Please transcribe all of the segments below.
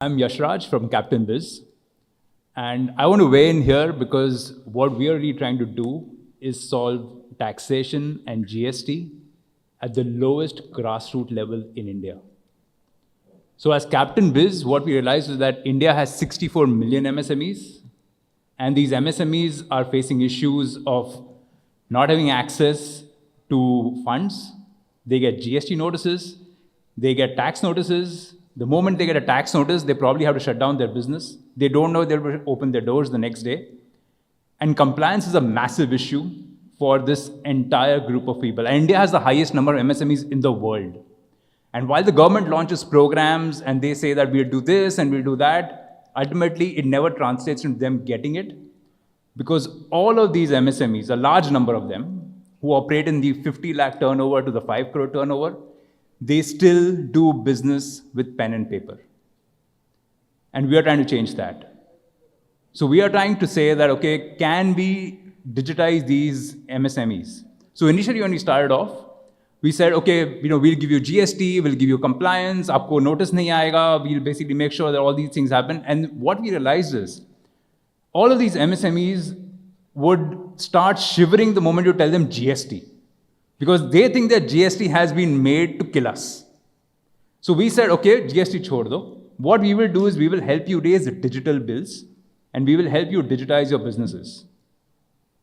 I'm Yashraj from Captain Biz. And I want to weigh in here because what we are really trying to do is solve taxation and GST at the lowest grassroots level in India. So as Captain Biz, what we realized is that India has 64 million MSMEs, and these MSMEs are facing issues of not having access to funds. They get GST notices, they get tax notices. The moment they get a tax notice, they probably have to shut down their business. They don't know they'll open their doors the next day. And compliance is a massive issue for this entire group of people. And India has the highest number of MSMEs in the world. And while the government launches programs and they say that we'll do this and we'll do that, ultimately it never translates into them getting it. Because all of these MSMEs, a large number of them, who operate in the 50 lakh turnover to the 5 crore turnover, they still do business with pen and paper. And we are trying to change that. So we are trying to say that, okay, can we digitize these MSMEs? So initially when we started off, we said, okay, we'll give you GST, we'll give you compliance, aapko notice nahi aayega, we'll basically make sure that all these things happen. And what we realized is, all of these MSMEs would start shivering the moment you tell them GST. Because they think that GST has been made to kill us. So we said, okay, GST chhod do. What we will do is we will help you raise digital bills and we will help you digitize your businesses.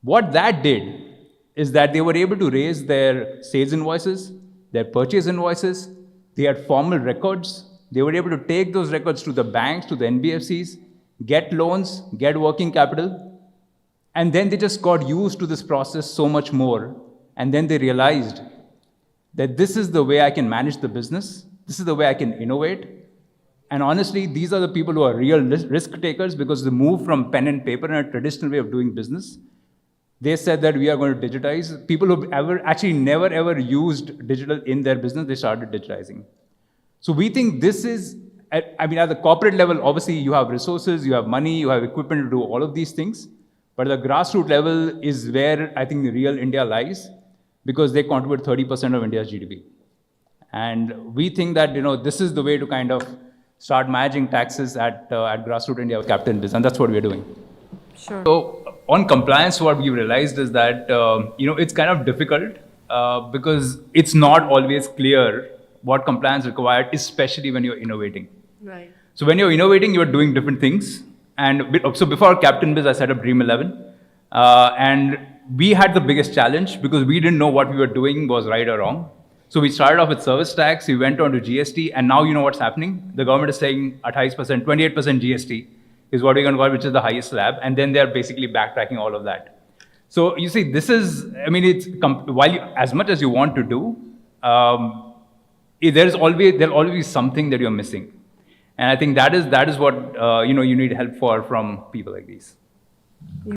What that did is that they were able to raise their sales invoices, their purchase invoices, they had formal records, they were able to take those records to the banks, to the NBFCs, get loans, get working capital, and then they just got used to this process so much more. And then they realized that this is the way I can manage the business. This is the way I can innovate. And honestly, these are the people who are real risk takers because they move from pen and paper and a traditional way of doing business. They said that we are going to digitize. People who actually never ever used digital in their business, they started digitizing. So we think this is, at the corporate level, obviously you have resources, you have money, you have equipment to do all of these things. But at the grassroots level is where I think the real India lies, because they contribute 30% of India's GDP. And we think that this is the way to kind of start managing taxes at grassroots India with Captain Biz, and that's what we're doing. Sure. So on compliance, what we realized is that it's kind of difficult because it's not always clear what compliance is required, especially when you're innovating. Right. So when you're innovating, you're doing different things. And so before Captain Biz, I set up Dream 11, and we had the biggest challenge because we didn't know what we were doing was right or wrong. So we started off with service tax, we went on to GST, and now you know what's happening. The government is saying 28% GST is what we're going to call, which is the highest slab, and then they're basically backtracking all of that. So you see, this is, as much as you want to do, there'll always be something that you're missing. And I think that is what you need help for from people like these.